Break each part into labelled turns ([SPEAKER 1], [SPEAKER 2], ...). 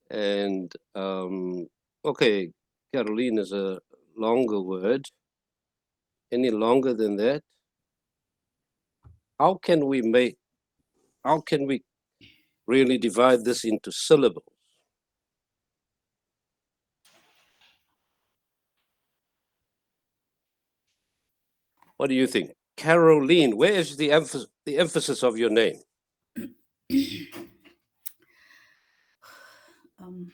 [SPEAKER 1] And okay, Caroline is a longer word. Any longer than that? How can we make, how can we really divide this into syllables? What do you think? Caroline, where is the emphasis of your name?
[SPEAKER 2] Um,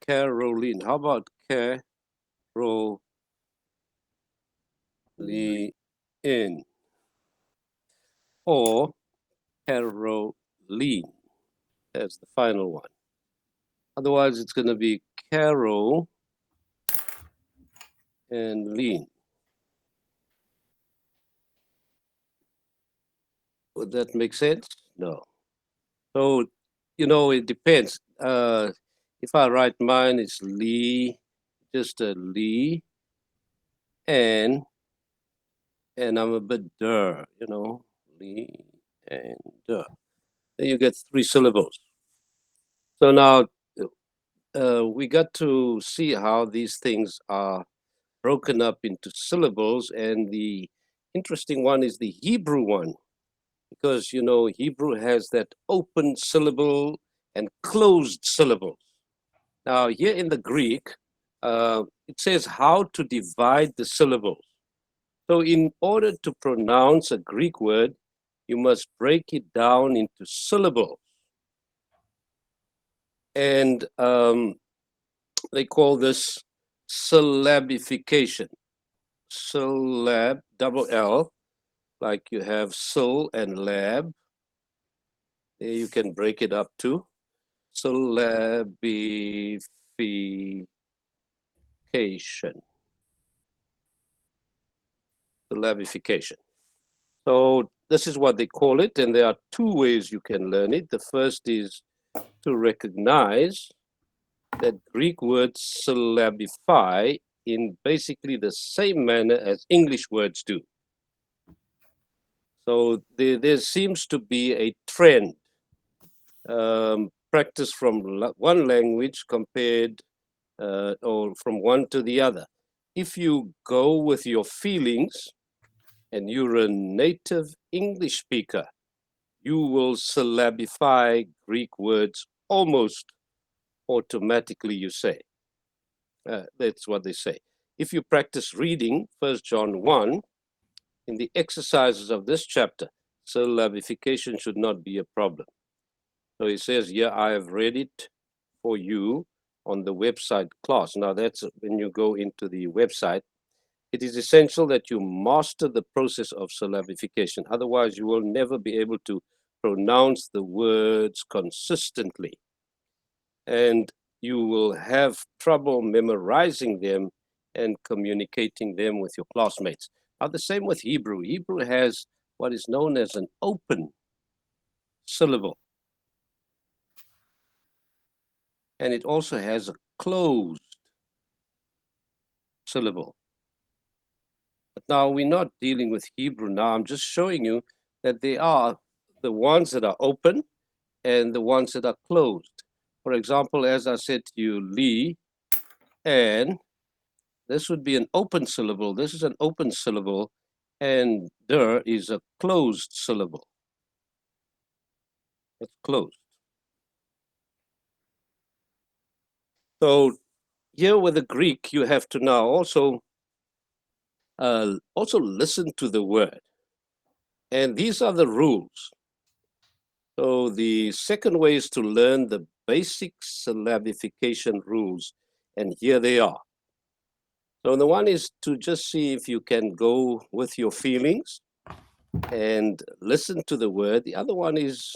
[SPEAKER 1] Caroline. How about Caroline? Or Caroline as the final one. Otherwise, it's going to be Carol and Lean. Would that make sense? No. So, it depends. If I write mine, it's Lee, just a Lee, and I'm a bit Lee and der. Then you get 3 syllables. So now we got to see how these things are broken up into syllables, and the interesting one is the Hebrew one, because Hebrew has that open syllable and closed syllables. Now here in the Greek, it says how to divide the syllables. So in order to pronounce a Greek word, you must break it down into syllables. And they call this syllabification. Syllab, double L, like you have syl and lab. There you can break it up to syllabification. Syllabification. So this is what they call it, and there are 2 ways you can learn it. The first is to recognize that Greek words syllabify in basically the same manner as English words do. So there seems to be a trend, practice from one language compared or from one to the other. If you go with your feelings and you're a native English speaker, you will syllabify Greek words almost automatically, you say. That's what they say. If you practice reading 1 John 1, in the exercises of this chapter, syllabification should not be a problem. So he says, yeah, I have read it for you on the website class. Now that's when you go into the website. It is essential that you master the process of syllabification. Otherwise, you will never be able to pronounce the words consistently. And you will have trouble memorizing them and communicating them with your classmates. Now, the same with Hebrew. Hebrew has what is known as an open syllable, and it also has a closed syllable. But now we're not dealing with Hebrew now. I'm just showing you that they are the ones that are open and the ones that are closed. For example, as I said to you, Li, and this would be an open syllable. This is an open syllable, and der is a closed syllable. It's closed. So here with the Greek, you have to now also listen to the word. And these are the rules. So the second way is to learn the basic syllabification rules, and here they are. So the one is to just see if you can go with your feelings and listen to the word. The other one is,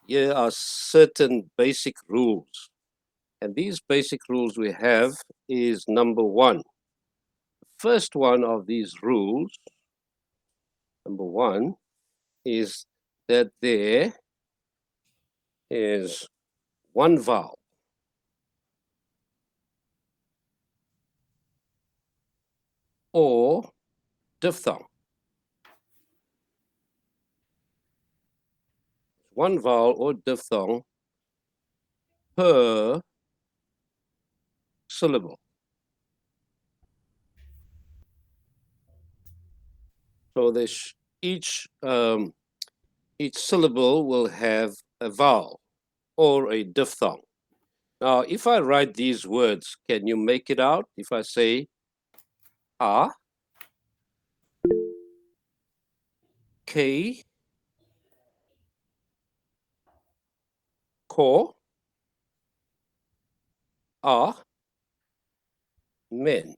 [SPEAKER 1] here are certain basic rules. And these basic rules we have is number 1. First one of these rules, number 1, is that there is one vowel. or diphthong. One vowel or diphthong per syllable. So this each syllable will have a vowel or a diphthong. Now, if I write these words, can you make it out? If I say a, k, ko, a, men.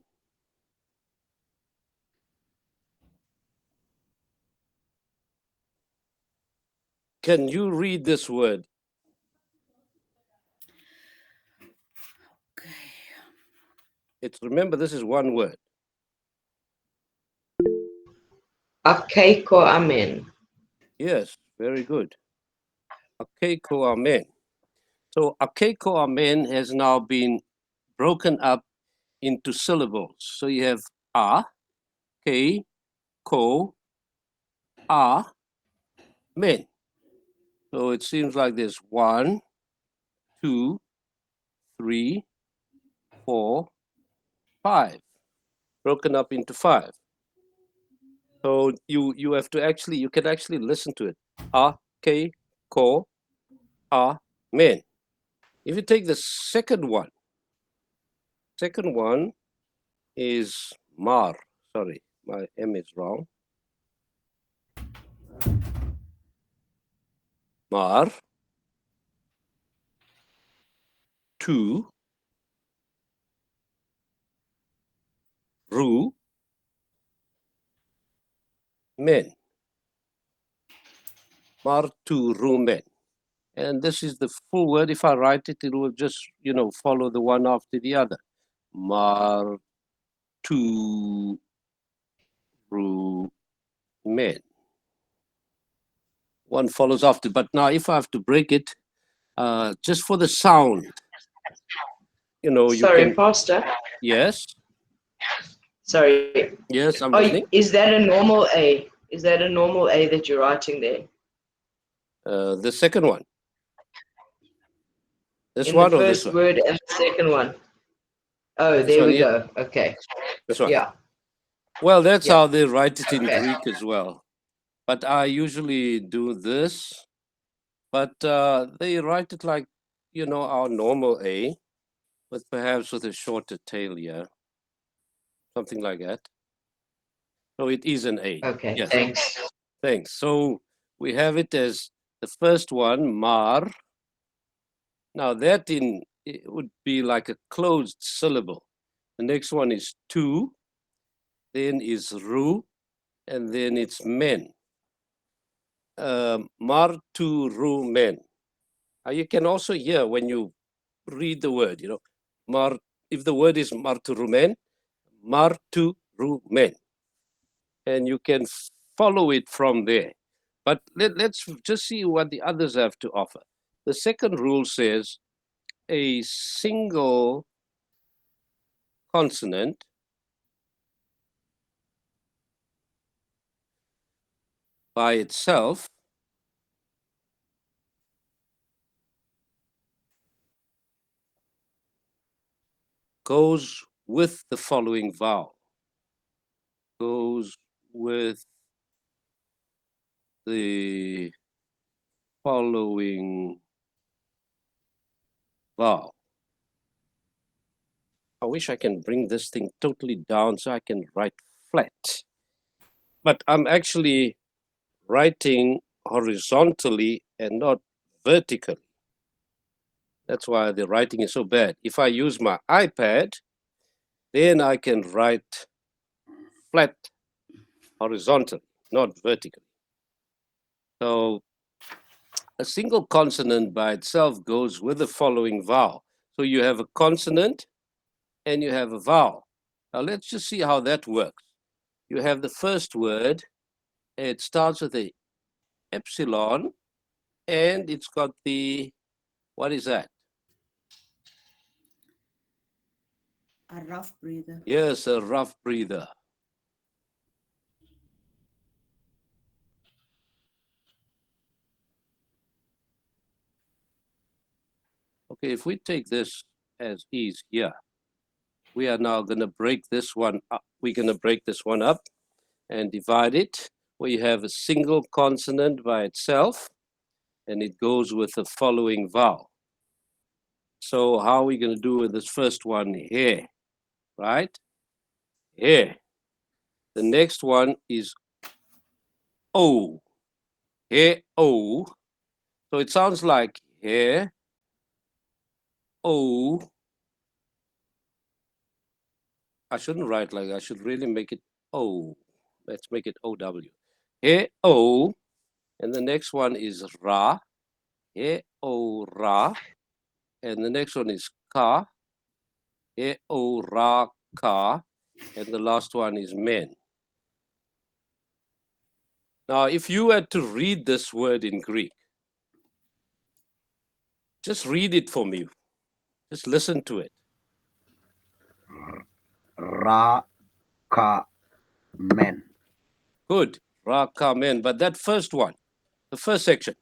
[SPEAKER 1] Can you read this word?
[SPEAKER 2] Okay.
[SPEAKER 1] Remember, this is one word.
[SPEAKER 3] Akeko amen.
[SPEAKER 1] Yes, very good. Akeko amen. So akeko amen has now been broken up into syllables. So you have a, ke, ko, a, men. So it seems like there's 1, 2, 3, 4, 5, broken up into 5. So you have to actually, you can actually listen to it. A, ke, ko, a, men. If you take the second one is mar. Sorry, my M is wrong. Mar, 2, ru, men. Mar, 2, ru, men. And this is the full word. If I write it, it will just, follow the one after the other. Mar, 2, ru, men. One follows after. But now if I have to break it, just for the sound, you
[SPEAKER 3] Sorry,
[SPEAKER 1] can,
[SPEAKER 3] Pastor.
[SPEAKER 1] yes,
[SPEAKER 3] Sorry.
[SPEAKER 1] yes, I'm listening.
[SPEAKER 3] Is that a normal A? Is that a normal A that you're writing there?
[SPEAKER 1] The second one. This
[SPEAKER 3] In
[SPEAKER 1] one
[SPEAKER 3] the
[SPEAKER 1] or this
[SPEAKER 3] first
[SPEAKER 1] one?
[SPEAKER 3] word and the second one. Oh,
[SPEAKER 1] This
[SPEAKER 3] there
[SPEAKER 1] one
[SPEAKER 3] we
[SPEAKER 1] here?
[SPEAKER 3] go. Okay.
[SPEAKER 1] This one.
[SPEAKER 3] Yeah.
[SPEAKER 1] Well, that's
[SPEAKER 3] Yeah.
[SPEAKER 1] how they write it in
[SPEAKER 3] Okay.
[SPEAKER 1] Greek as well. But I usually do this. But they write it like, our normal A, but perhaps with a shorter tail here. Something like that. So it is an A.
[SPEAKER 3] Okay.
[SPEAKER 1] Yes.
[SPEAKER 3] Thanks.
[SPEAKER 1] Thanks. So we have it as the first one, mar. Now that it would be like a closed syllable. The next one is tu, then is ru, and then it's men. Mar, tu, ru, men. You can also hear when you read the word, mar, if the word is marturumen, marturumen. And you can follow it from there. But let's just see what the others have to offer. The second rule says a single consonant by itself goes with the following vowel. Goes with the following vowel. I wish I can bring this thing totally down so I can write flat. But I'm actually writing horizontally and not vertically. That's why the writing is so bad. If I use my iPad, then I can write flat horizontally, not vertically. So a single consonant by itself goes with the following vowel. So you have a consonant and you have a vowel. Now let's just see how that works. You have the first word, it starts with a epsilon, and it's got the, what is that?
[SPEAKER 2] A rough breather.
[SPEAKER 1] Yes, a rough breather. Okay, if we take this as is here, we are now going to break this one up. We're going to break this one up and divide it, where you have a single consonant by itself, and it goes with the following vowel. So how are we going to do with this first one here, right? Here. The next one is O. Here, O. So it sounds like here, O. I shouldn't write like that. I should really make it O. Let's make it OW. Here, O. And the next one is Ra. Here, O, Ra. And the next one is Ka. Here, O, Ra, Ka. And the last one is Men. Now, if you had to read this word in Greek, just read it for me. Just listen to it.
[SPEAKER 2] Ra, Ka, Men.
[SPEAKER 1] Good. Ra, Ka, Men. But that first one, the first section.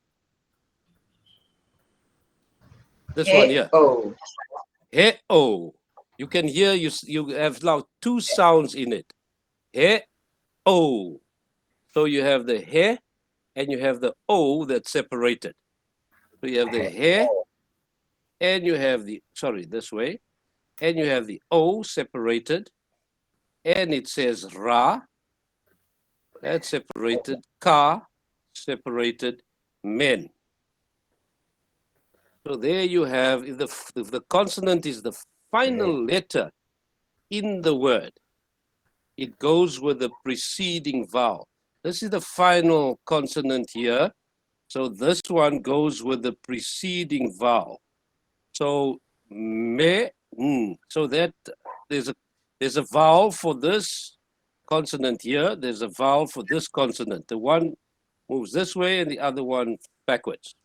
[SPEAKER 1] This one here.
[SPEAKER 3] Oh.
[SPEAKER 1] He, O. You can hear, you have now two sounds in it. He, O. So you have the he and you have the O that's separated. So you have the he and you have the, sorry, this way. And you have the O separated. And it says Ra. That's separated. Ka, separated. Men. So there you have, if the consonant is the final letter in the word, it goes with the preceding vowel. This is the final consonant here. So this one goes with the preceding vowel. So me, so that there's a vowel for this consonant here. There's a vowel for this consonant. The one moves this way and the other one backwards.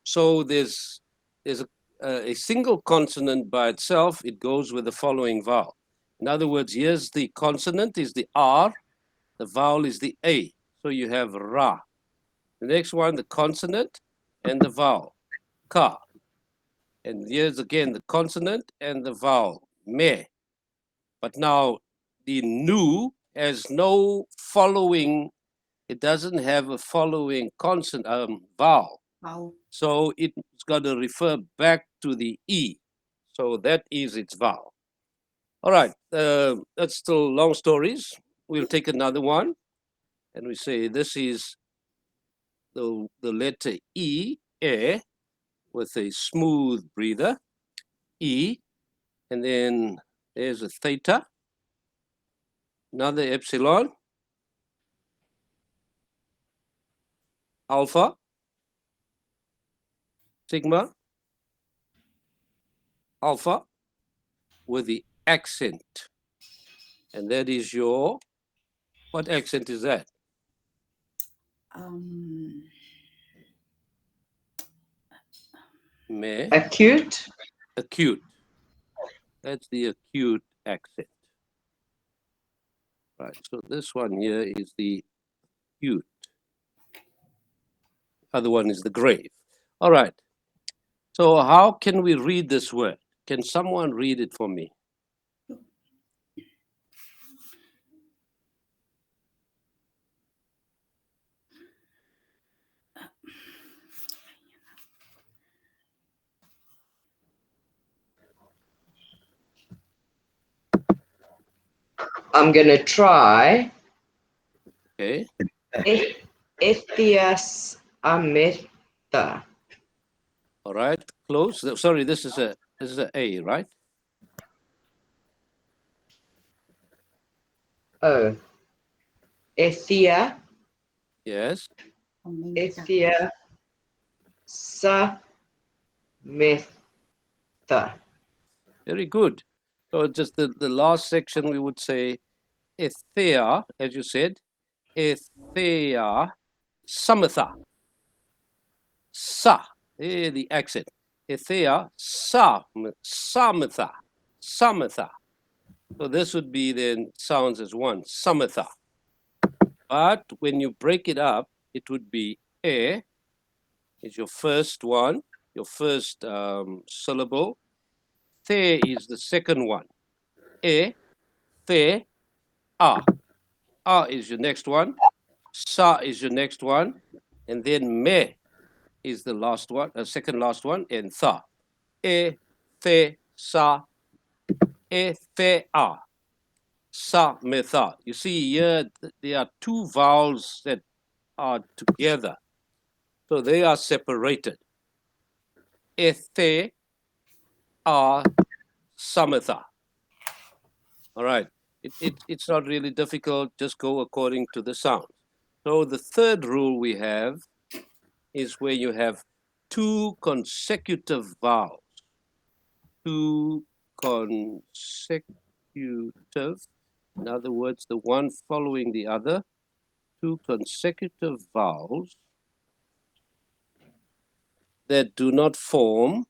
[SPEAKER 1] So there's a single consonant by itself. It goes with the following vowel. In other words, here's the consonant is the R, the vowel is the A. So you have Ra. The next one, the consonant and the vowel, Ka. And here's again the consonant and the vowel, Me. But now the Nu has no following, it doesn't have a following consonant, vowel.
[SPEAKER 4] Wow.
[SPEAKER 1] So it's got to refer back to the E. So that is its vowel. All right, that's still long stories. We'll take another one. And we say this is the letter E, with a smooth breather, E. And then there's a theta, another epsilon, alpha, sigma, alpha, with the accent. And that is your, what accent is that? Me,
[SPEAKER 3] Acute.
[SPEAKER 1] acute. That's the acute accent. Right, so this one here is the acute. Other one is the grave. All right. So how can we read this word? Can someone read it for me?
[SPEAKER 3] I'm gonna try.
[SPEAKER 1] Okay.
[SPEAKER 3] Ethias Ametha.
[SPEAKER 1] All right. Close. Sorry, this is a, right?
[SPEAKER 3] Oh. Ethia.
[SPEAKER 1] Yes.
[SPEAKER 3] Ethia Sametha.
[SPEAKER 1] Very good. So just the last section we would say Ethea, as you said, Ethea Samatha. Sa, the accent. Ethea Samatha. Samatha. So this would be then sounds as one, Samatha. But when you break it up, it would be is your first one, your first syllable. The is the second one. E, the, a. A is your next one. Sa is your next one. And then me is the last one, second last one, and tha. E, the, sa, e, the, a. Sa, me, tha. You see here, there are two vowels that are together. So they are separated. E, the, a, samatha. All right. It's not really difficult. Just go according to the sound. So the third rule we have is where you have two consecutive vowels. Two consecutive, in other words, the one following the other, two consecutive vowels that do not form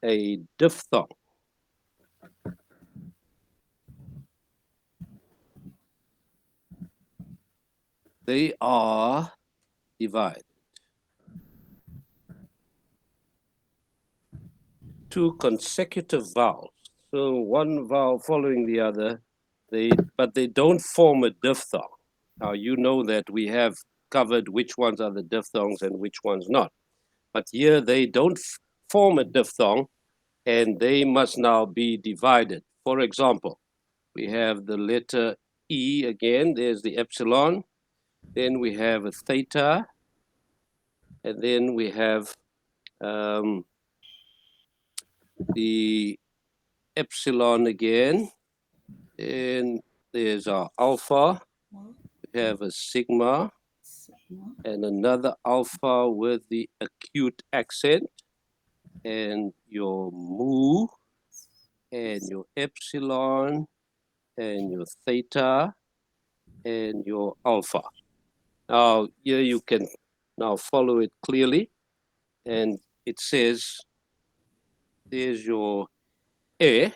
[SPEAKER 1] a diphthong. They are divided. Two consecutive vowels. So one vowel following the other, but they don't form a diphthong. Now you know that we have covered which ones are the diphthongs and which ones not. But here they don't form a diphthong and they must now be divided. For example, we have the letter E again, there's the epsilon, then we have a theta, and then we have the epsilon again, and there's our alpha, we have a sigma, and another alpha with the acute accent, and your mu, and your epsilon, and your theta, and your alpha. Now, here you can now follow it clearly, and it says, there's your E,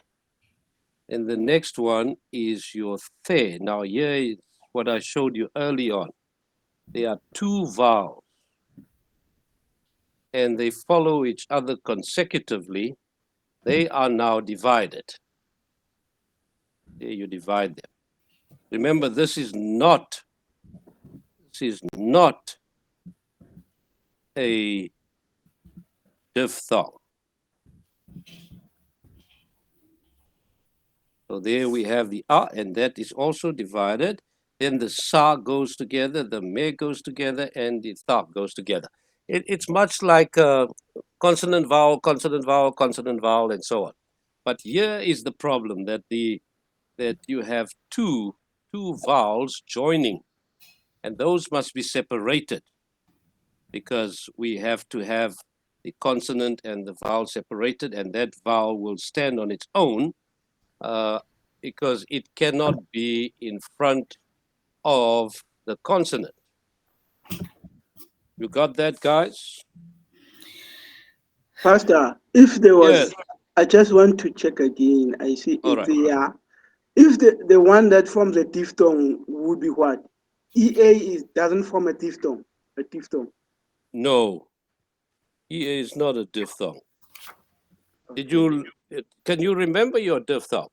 [SPEAKER 1] and the next one is your The. Now, here is what I showed you early on. There are two vowels, and they follow each other consecutively. They are now divided. There you divide them. Remember, this is not a diphthong. So there we have the A, and that is also divided. Then the Sa goes together, the Me goes together, and the Tha goes together. It's much like consonant, vowel, consonant, vowel, consonant, vowel, and so on. But here is the problem that you have two vowels joining, and those must be separated because we have to have the consonant and the vowel separated, and that vowel will stand on its own because it cannot be in front of the consonant. You got that, guys?
[SPEAKER 4] Pastor, if there was,
[SPEAKER 1] Yes.
[SPEAKER 4] I just want to check again. I see
[SPEAKER 1] All
[SPEAKER 4] it
[SPEAKER 1] right.
[SPEAKER 4] there. If the one that forms a diphthong would be what? EA doesn't form a diphthong.
[SPEAKER 1] No, EA is not a diphthong. Can you remember your diphthong?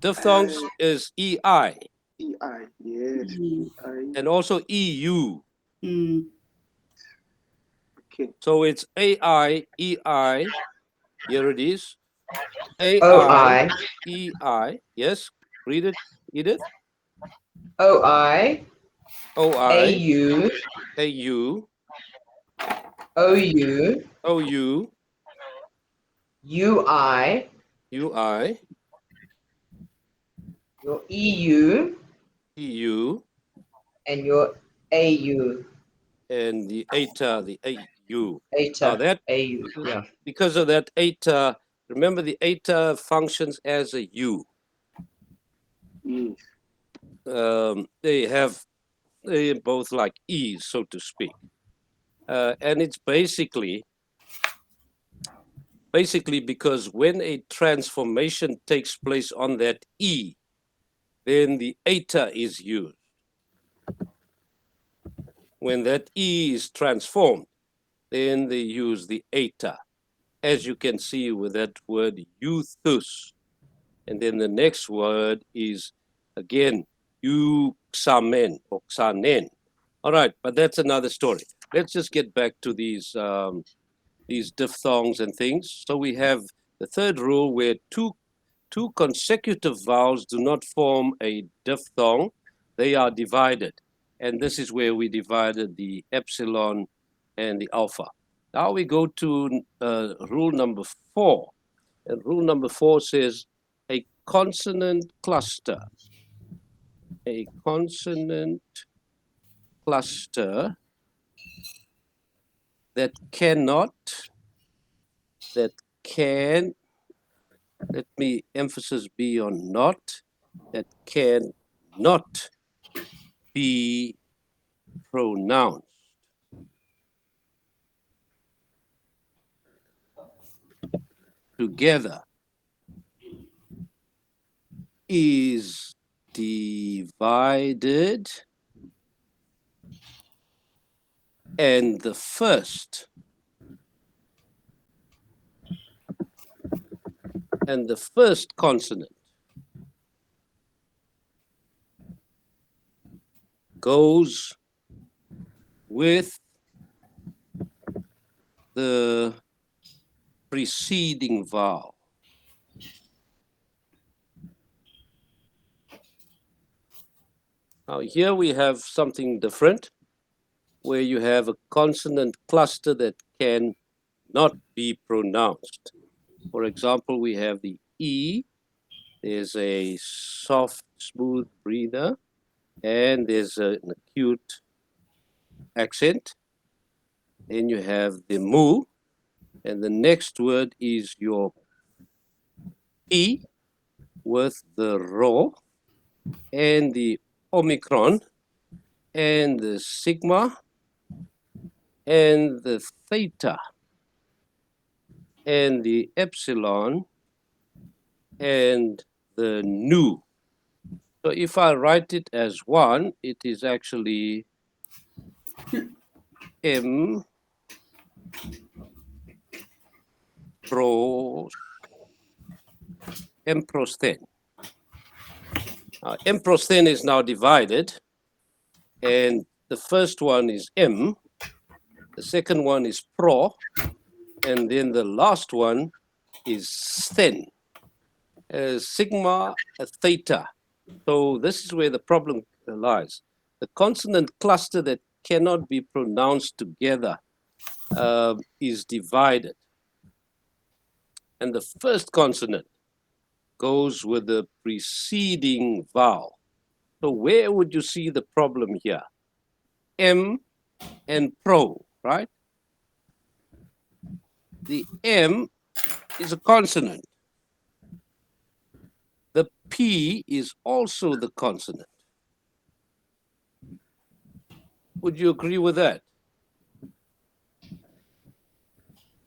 [SPEAKER 1] Diphthongs is EI
[SPEAKER 4] EI, yes.
[SPEAKER 1] and also EU.
[SPEAKER 4] Okay.
[SPEAKER 1] So it's AI, EI, here it is. AI,
[SPEAKER 3] OI,
[SPEAKER 1] EI, yes, read it, Edith.
[SPEAKER 3] OI,
[SPEAKER 1] OI,
[SPEAKER 3] AU,
[SPEAKER 1] AU,
[SPEAKER 3] OU,
[SPEAKER 1] OU,
[SPEAKER 3] UI,
[SPEAKER 1] UI,
[SPEAKER 3] your EU,
[SPEAKER 1] EU,
[SPEAKER 3] and your AU.
[SPEAKER 1] and the ETA, the AU. Now
[SPEAKER 3] ETA,
[SPEAKER 1] that,
[SPEAKER 3] AU, yeah.
[SPEAKER 1] because of that ETA, remember the ETA functions as a U.
[SPEAKER 4] Yes.
[SPEAKER 1] They both like E's, so to speak. And it's basically basically because when a transformation takes place on that E, then the eta is used. When that E is transformed, then they use the eta, as you can see with that word euthus. And then the next word is, again, euxamen or xanen. All right, but that's another story. Let's just get back to these diphthongs and things. So we have the third rule where two consecutive vowels do not form a diphthong. They are divided. And this is where we divided the epsilon and the alpha. Now we go to rule number 4. And rule number 4 says a consonant cluster. A consonant cluster that cannot, let me emphasis be on not, that can not be pronounced. Together is divided, and the first consonant goes with the preceding vowel. Now here we have something different, where you have a consonant cluster that can not be pronounced. For example, we have the E, there's a soft, smooth breather, and there's an acute accent. Then you have the mu, and the next word is your E with the rho, and the omicron, and the sigma, and the theta, and the epsilon, and the nu. So if I write it as one, it is actually M prosthein. M prosthein is now divided, and the first one is M, the second one is pro, and then the last one is sthen, sigma, theta. So this is where the problem lies. The consonant cluster that cannot be pronounced together is divided. And the first consonant goes with the preceding vowel. So where would you see the problem here? M and pro, right? The M is a consonant. The P is also the consonant. Would you agree with that?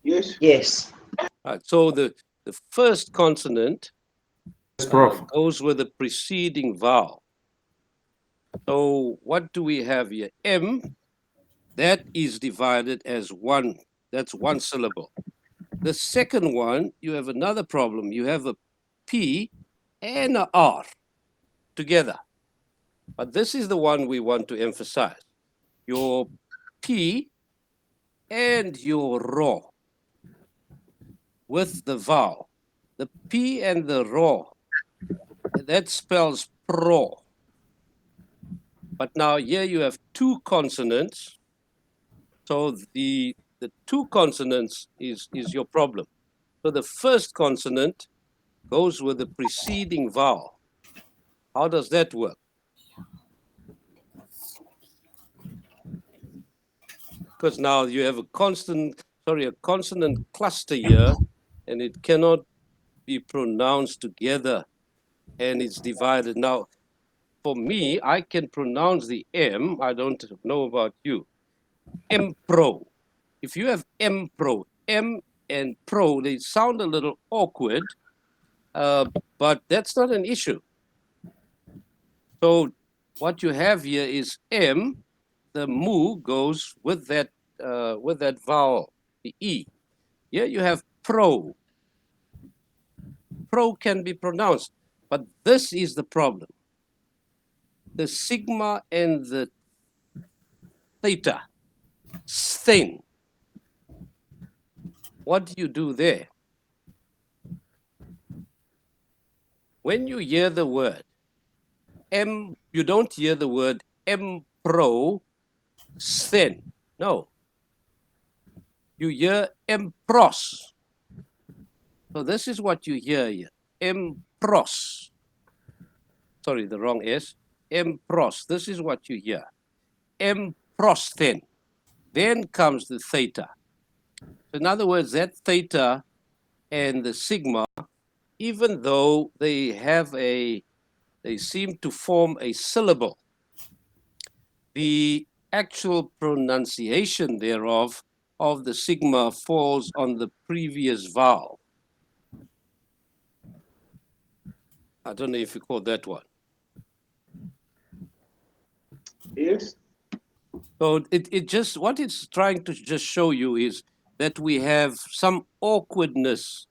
[SPEAKER 4] Yes.
[SPEAKER 3] Yes.
[SPEAKER 1] Right, so the first consonant goes with the preceding vowel. So what do we have here? M, that is divided as one. That's one syllable. The second one, you have another problem. You have a P and a R together. But this is the one we want to emphasize. Your P and your rho with the vowel. The P and the rho, that spells pro. But now here you have two consonants. So the two consonants is your problem. So the first consonant goes with the preceding vowel. How does that work? Because now you have a consonant cluster here, and it cannot be pronounced together, and it's divided. Now, for me, I can pronounce the M. I don't know about you. M pro. If you have M pro, M and pro, they sound a little awkward, but that's not an issue. So what you have here is M, the mu goes with that vowel, the E. Here you have pro. Pro can be pronounced, but this is the problem. The sigma and the theta, sten. What do you do there? When you hear the word M, you don't hear the word M pro sten. No. You hear M pros. So this is what you hear here. M pros. Sorry, the wrong S. M pros. This is what you hear. M pros sten. Then comes the theta. So in other words, that theta and the sigma, even though they seem to form a syllable, the actual pronunciation thereof of the sigma falls on the previous vowel. I don't know if you call that one.
[SPEAKER 4] Yes.
[SPEAKER 1] So it just, what it's trying to just show you is that we have some awkwardness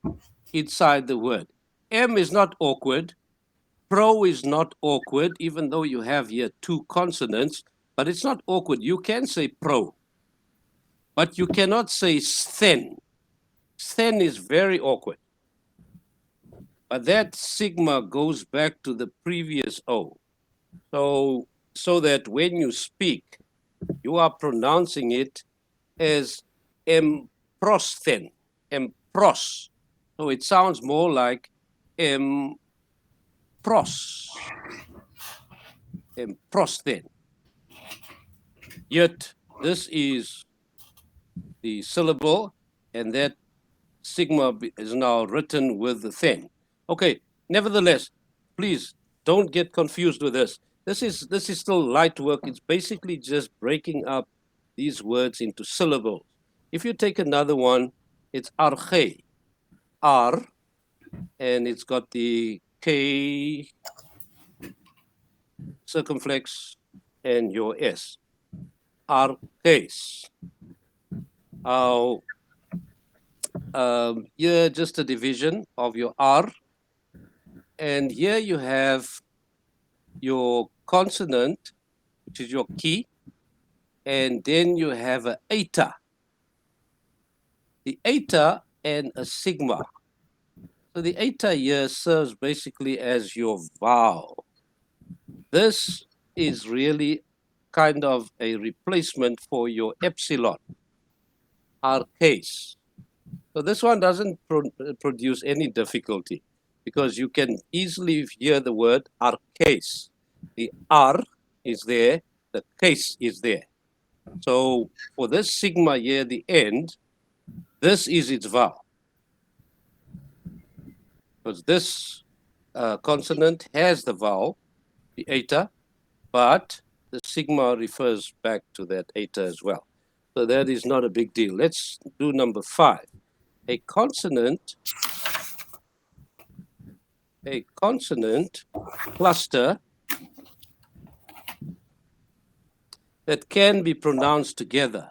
[SPEAKER 1] inside the word. M is not awkward. Pro is not awkward, even though you have here two consonants, but it's not awkward. You can say pro, but you cannot say sten. Sten is very awkward. But that sigma goes back to the previous O. So that when you speak, you are pronouncing it as emprosten, empros. So it sounds more like empros, emprosten. Yet this is the syllable, and that sigma is now written with the then. Okay, nevertheless, please don't get confused with this. This is still light work. It's basically just breaking up these words into syllables. If you take another one, it's arche, ar, and it's got the K circumflex and your S. Arches. Here, just a division of your R. And here you have your consonant, which is your key, and then you have a eta. The eta and a sigma. So the eta here serves basically as your vowel. This is really kind of a replacement for your epsilon, arches. So this one doesn't produce any difficulty, because you can easily hear the word arches. The R is there, the case is there. So for this sigma here, the end, this is its vowel. Because this consonant has the vowel, the eta, but the sigma refers back to that eta as well. So that is not a big deal. Let's do number 5. A consonant cluster that can be pronounced together.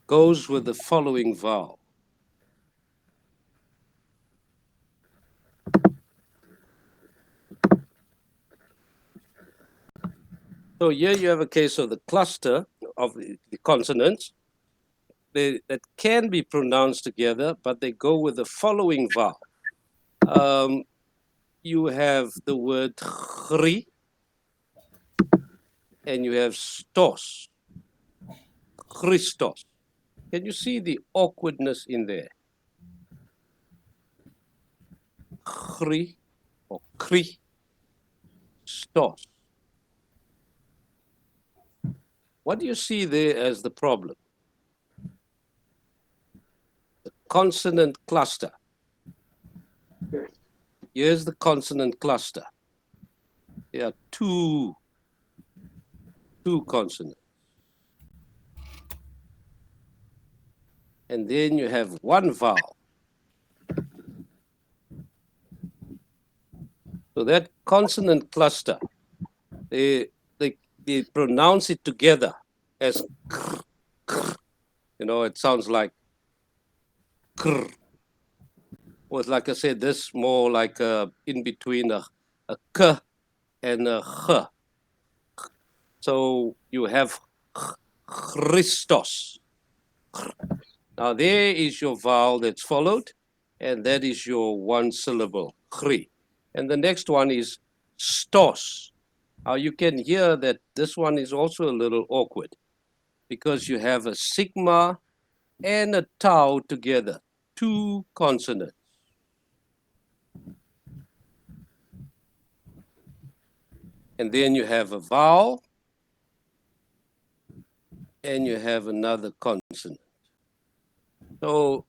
[SPEAKER 1] Goes with the following vowel. So here you have a case of the cluster of the consonants that can be pronounced together, but they go with the following vowel. You have the word chri, and you have stos, Christos. Can you see the awkwardness in there? Chri or kri, stos. What do you see there as the problem? The consonant cluster.
[SPEAKER 4] Yes.
[SPEAKER 1] Here's the consonant cluster. There are two consonants. And then you have one vowel. So that consonant cluster, they pronounce it together as kr, kr. You know, it sounds like kr. Or like I said, this more like in between a k and a ch. So you have Christos. Now there is your vowel that's followed, and that is your one syllable, chri. And the next one is stos. Now you can hear that this one is also a little awkward because you have a sigma and a tau together, two consonants. And then you have a vowel and you have another consonant. So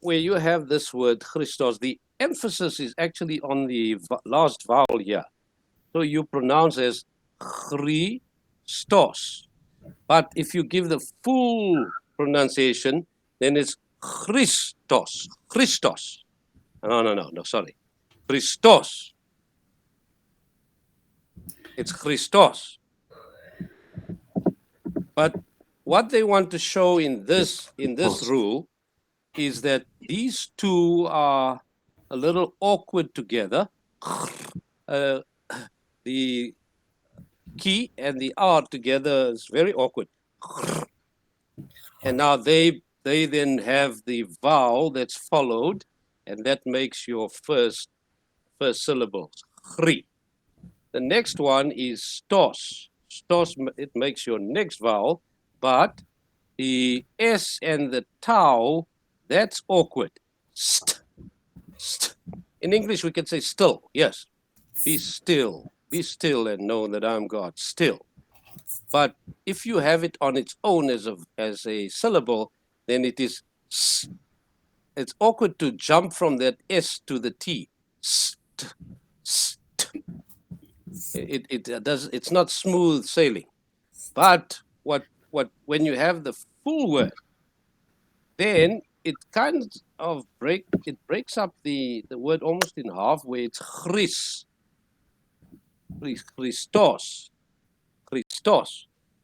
[SPEAKER 1] where you have this word Christos, the emphasis is actually on the last vowel here. So you pronounce as Christos. But if you give the full pronunciation, then it's Christos. Christos. No, sorry. Christos. It's Christos. But what they want to show in this rule is that these two are a little awkward together. The key and the R together is very awkward. And now they then have the vowel that's followed, and that makes your first syllable, chri. The next one is stos. Stos, it makes your next vowel, but the S and the tau, that's awkward. St, st. In English, we can say still, yes. Be still and know that I'm God, still. But if you have it on its own as a syllable, then it is s. It's awkward to jump from that S to the T. St, st. It's not smooth sailing. But when you have the full word, then it kind of breaks up the word almost in half, where it's Christos.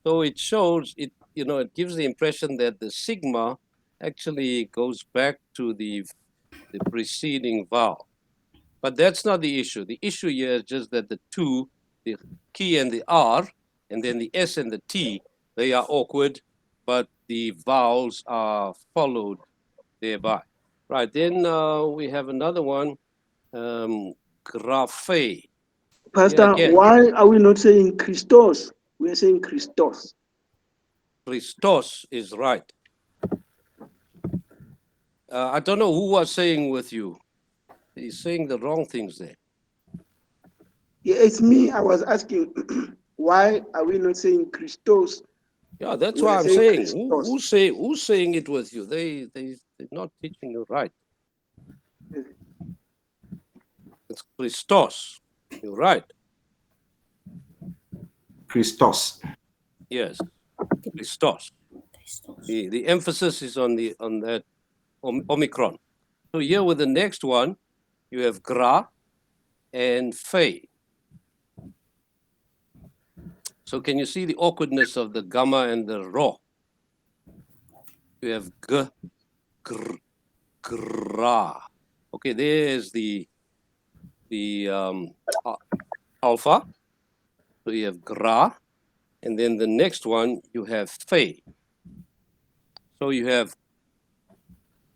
[SPEAKER 1] So it shows it gives the impression that the sigma actually goes back to the preceding vowel. But that's not the issue. The issue here is just that the two, the key and the R, and then the S and the T, they are awkward, but the vowels are followed thereby. Right, then we have another one, graphe.
[SPEAKER 4] Pastor,
[SPEAKER 1] again.
[SPEAKER 4] why are we not saying Christos? We are saying Christos.
[SPEAKER 1] Christos is right. I don't know who was saying with you. He's saying the wrong things there.
[SPEAKER 4] Yeah, it's me. I was asking, why are we not saying Christos?
[SPEAKER 1] Yeah, that's
[SPEAKER 4] We
[SPEAKER 1] why
[SPEAKER 4] are
[SPEAKER 1] I'm
[SPEAKER 4] saying
[SPEAKER 1] saying.
[SPEAKER 4] Christos.
[SPEAKER 1] Who's saying it with you? They're not teaching you right. It's Christos. You're right.
[SPEAKER 2] Christos.
[SPEAKER 1] Yes, Christos. The emphasis is on that omicron. So here with the next one, you have gra and fe. So can you see the awkwardness of the gamma and the ro? You have g, gr, gra. Okay, there's the alpha. So you have gra, and then the next one you have fe. So you have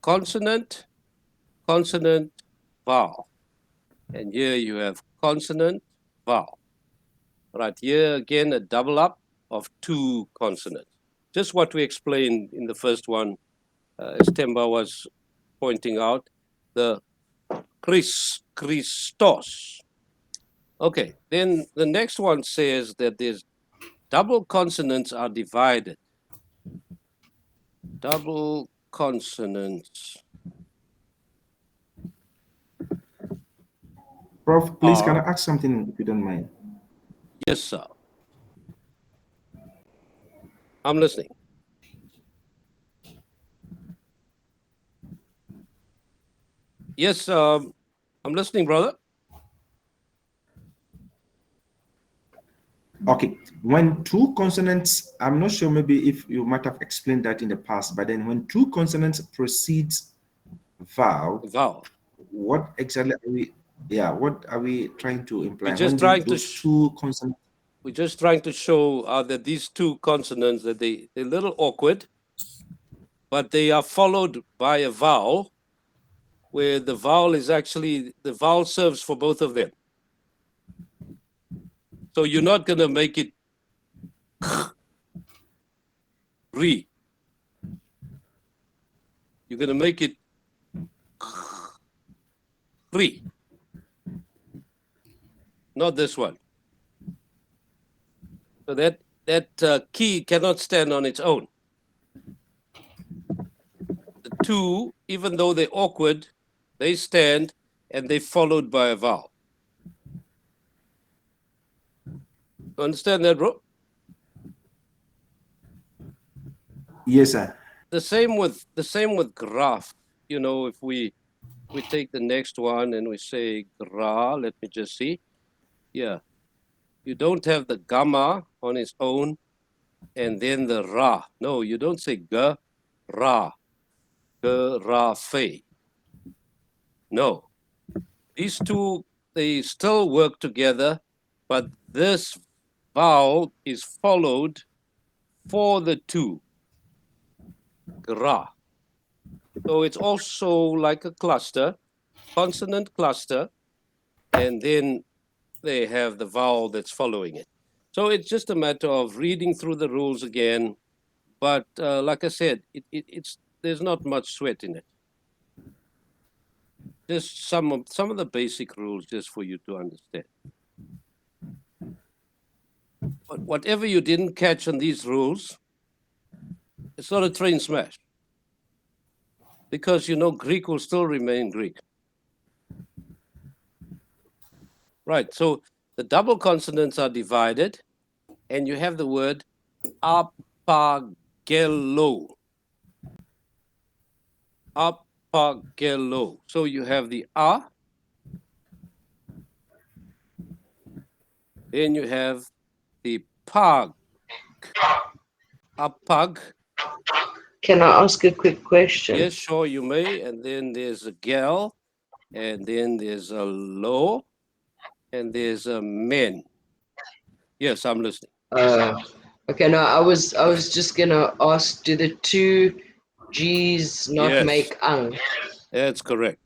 [SPEAKER 1] consonant, vowel. And here you have consonant, vowel. Right, here again, a double up of two consonants. Just what we explained in the first one, as Temba was pointing out, the Christos. Okay, then the next one says that there's double consonants are divided. Double consonants
[SPEAKER 5] Prof, please, can I
[SPEAKER 1] are.
[SPEAKER 5] ask something if you don't mind?
[SPEAKER 1] Yes, sir. I'm listening. Yes, I'm listening, brother.
[SPEAKER 5] Okay, when two consonants, I'm not sure, maybe if you might have explained that in the past, but then when two consonants precedes vowel,
[SPEAKER 1] Vowel.
[SPEAKER 5] what exactly are we, what are we trying to imply?
[SPEAKER 1] We're just
[SPEAKER 5] When
[SPEAKER 1] trying to
[SPEAKER 5] those two consonants,
[SPEAKER 1] we're just trying to show that these two consonants that they're a little awkward, but they are followed by a vowel, where the vowel is actually the vowel serves for both of them. So you're not going to make it re. You're going to make it re. Not this one. So that key cannot stand on its own. The two, even though they're awkward, they stand and they're followed by a vowel. You understand that, bro?
[SPEAKER 5] yes, sir.
[SPEAKER 1] The same with graph. You know, if we take the next one and we say gra, let me just see. Yeah. You don't have the gamma on its own and then the ra. No, you don't say ga, ra, fe. No. These two, they still work together, but this vowel is followed for the two. Gra. So it's also like a cluster, consonant cluster, and then they have the vowel that's following it. So it's just a matter of reading through the rules again. But like I said, it's there's not much sweat in it. Just some of the basic rules, just for you to understand. But whatever you didn't catch on these rules, it's not a train smash. Because you know Greek will still remain Greek. Right. So the double consonants are divided, and you have the word apagelo. Apagelo. So you have the a, then you have the pag. Apag.
[SPEAKER 3] Can I ask a quick question?
[SPEAKER 1] Yes, sure, you may. And then there's a gel, and then there's a lo, and there's a men. Yes, I'm listening.
[SPEAKER 3] Okay, no, I was just gonna ask, do the two G's not
[SPEAKER 1] Yes.
[SPEAKER 3] make ang?
[SPEAKER 1] That's correct.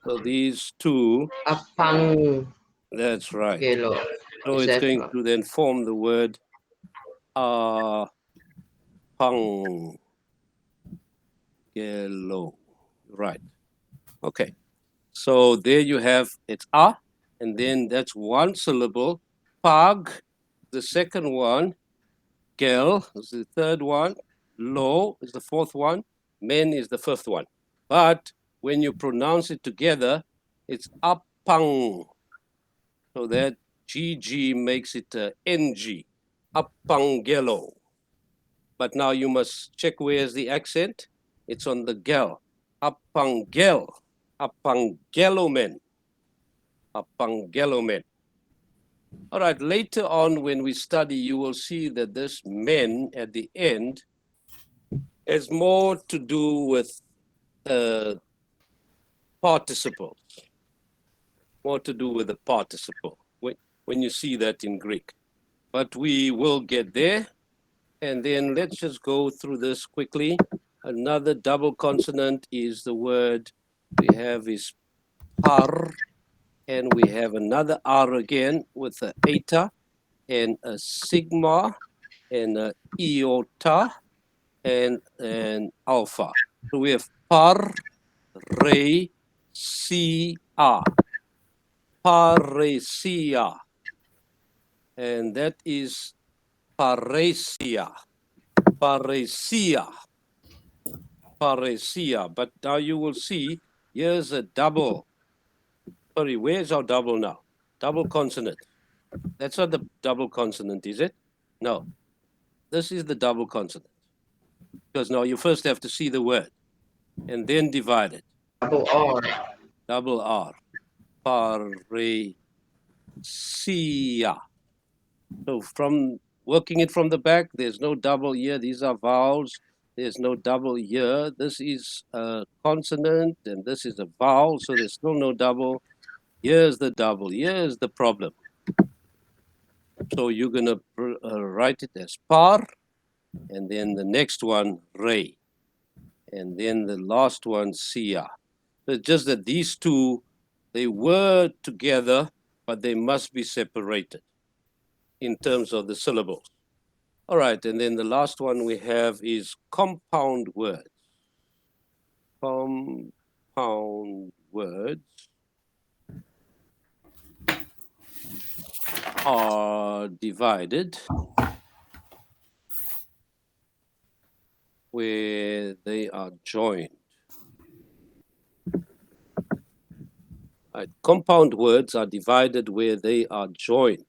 [SPEAKER 1] So these two,
[SPEAKER 3] Apang
[SPEAKER 1] that's right.
[SPEAKER 3] gelo.
[SPEAKER 1] So
[SPEAKER 3] Is
[SPEAKER 1] it's
[SPEAKER 3] that
[SPEAKER 1] going
[SPEAKER 3] right?
[SPEAKER 1] to then form the word pang yellow. Right. Okay. So there you have it's a, and then that's one syllable. Pag, the second one. Gel is the third one. Lo is the fourth one. Men is the fifth one. But when you pronounce it together, it's apang. So that GG makes it NG. Apangelo. But now you must check where's the accent. It's on the gel. Apangel. Apangelomen. Apangelomen. All right, later on when we study, you will see that this men at the end has more to do with participles. More to do with the participle when you see that in Greek. But we will get there. And then let's just go through this quickly. Another double consonant is the word we have is par, and we have another R again with an eta and a sigma and a iota and alpha. So we have par, re, si, a. Paresia. And that is paresia. Paresia. Paresia. But now you will see, here's a double. Sorry, where's our double now? double consonant. That's not the double consonant, is it? No. This is the double consonant. Because now you first have to see the word and then divide it.
[SPEAKER 3] Double R.
[SPEAKER 1] Double R. Paresia. So from working it from the back, there's no double here. These are vowels. There's no double here. This is a consonant and this is a vowel. So there's still no double. Here's the double. Here's the problem. So you're going to write it as par, and then the next one, re, and then the last one, sia. So it's just that these two, they were together, but they must be separated in terms of the syllables. All right, and then the last one we have is compound words. Compound words are divided where they are joined. Right. Compound words are divided where they are joined.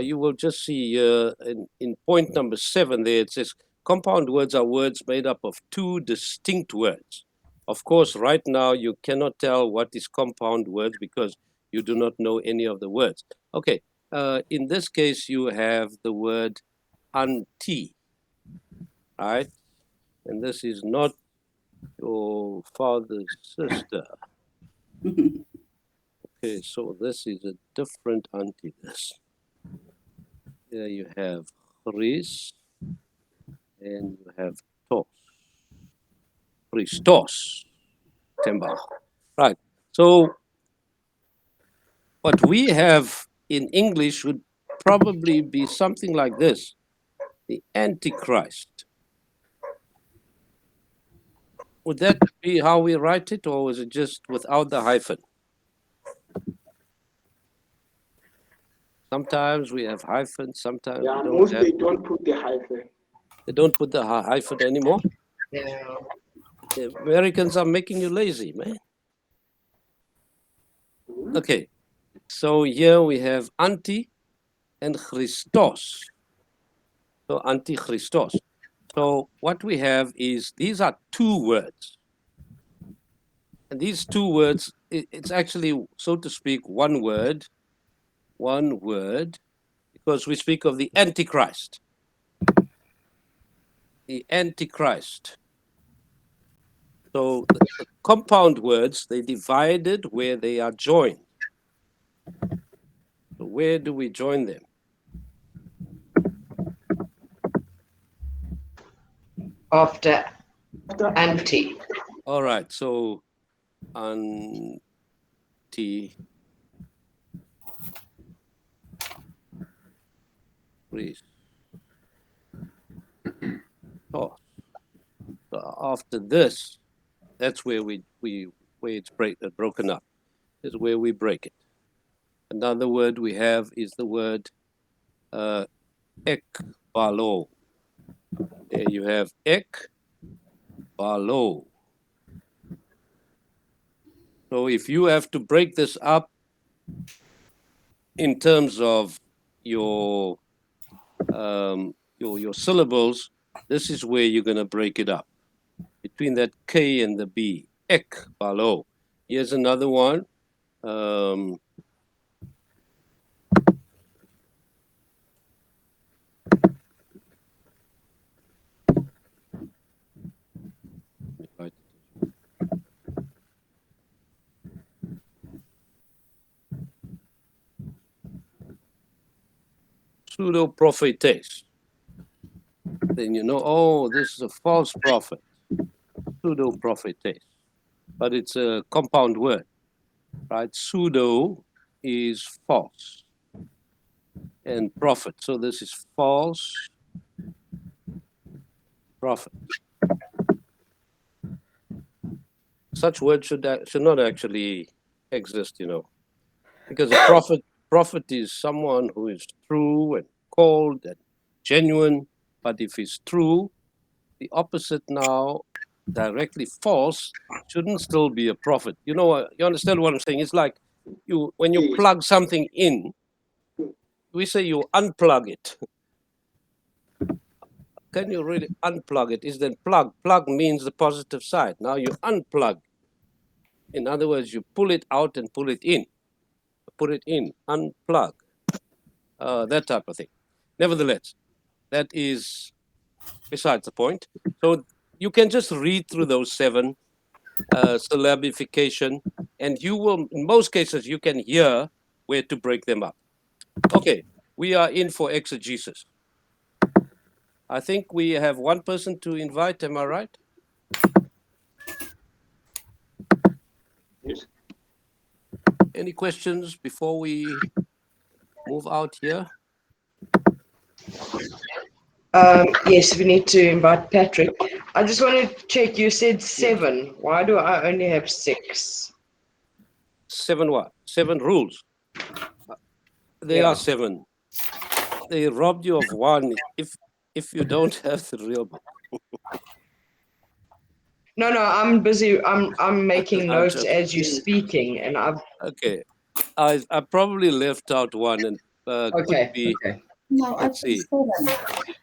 [SPEAKER 1] You will just see in point number 7 there, it says compound words are words made up of two distinct words. Of course, right now you cannot tell what is compound words because you do not know any of the words. Okay, in this case, you have the word auntie, right? And this is not your father's sister. Okay, so this is a different auntie. This. Here you have Chris and you have Tos. Christos. Temba. Right. So what we have in English would probably be something like this. The Antichrist. Would that be how we write it, or is it just without the hyphen? Sometimes we have hyphens, sometimes
[SPEAKER 4] Yeah,
[SPEAKER 1] we don't
[SPEAKER 4] most
[SPEAKER 1] have.
[SPEAKER 4] they don't put the hyphen.
[SPEAKER 1] They don't put the hyphen anymore.
[SPEAKER 3] Yeah.
[SPEAKER 1] The Americans are making you lazy, man. Okay, so here we have anti and Christos. So anti-Christos. So what we have is, these are two words. And these two words, it's actually, so to speak, one word, because we speak of the Antichrist. The Antichrist. So the compound words, they divided where they are joined. So where do we join them?
[SPEAKER 3] After anti.
[SPEAKER 1] All right, so anti, Christos. So after this, that's where where it's broken up. Is where we break it. Another word we have is the word ekbalo. There you have ekbalo. So if you have to break this up in terms of your syllables, this is where you're going to break it up between that K and the B. Ekbalo. Here's another one. Pseudo-prophetess. Then you know, oh, this is a false prophet. Pseudo-prophetess. But it's a compound word, right? Pseudo is false and prophet. So this is false prophet. Such words should not actually exist, you know, because a prophet is someone who is true and called and genuine. But if he's true, the opposite now, directly false, shouldn't still be a prophet. You know, you understand what I'm saying? It's like when you plug something in, we say you unplug it. Can you really unplug it? Is then plug. Plug means the positive side. Now you unplug. In other words, you pull it out and pull it in. Put it in, unplug. That type of thing. Nevertheless, that is besides the point. So you can just read through those 7 syllabification, and you will, in most cases, you can hear where to break them up. Okay, we are in for exegesis. I think we have one person to invite, am I right?
[SPEAKER 4] Yes.
[SPEAKER 1] Any questions before we move out here?
[SPEAKER 3] Yes, we need to invite Patrick. I just want to check. You said 7. Why do I only have 6?
[SPEAKER 1] 7 what? 7 rules. There
[SPEAKER 3] Yeah.
[SPEAKER 1] are 7. They robbed you of one if you don't have the real book.
[SPEAKER 3] No, I'm busy. I'm making
[SPEAKER 1] I'm
[SPEAKER 3] notes
[SPEAKER 1] joking.
[SPEAKER 3] as you're speaking, and I've.
[SPEAKER 1] Okay, I probably left out one, and could
[SPEAKER 3] Okay.
[SPEAKER 1] be.
[SPEAKER 3] Okay.
[SPEAKER 6] No, I
[SPEAKER 1] Let's see.
[SPEAKER 6] put 7.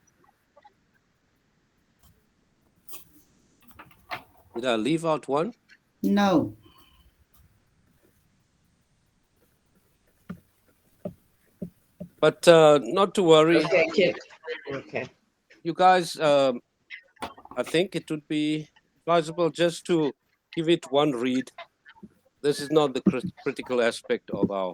[SPEAKER 1] Did I leave out one?
[SPEAKER 6] No.
[SPEAKER 1] But not to worry,
[SPEAKER 3] Okay. Kid. Okay.
[SPEAKER 1] you guys. I think it would be advisable just to give it one read. This is not the critical aspect of our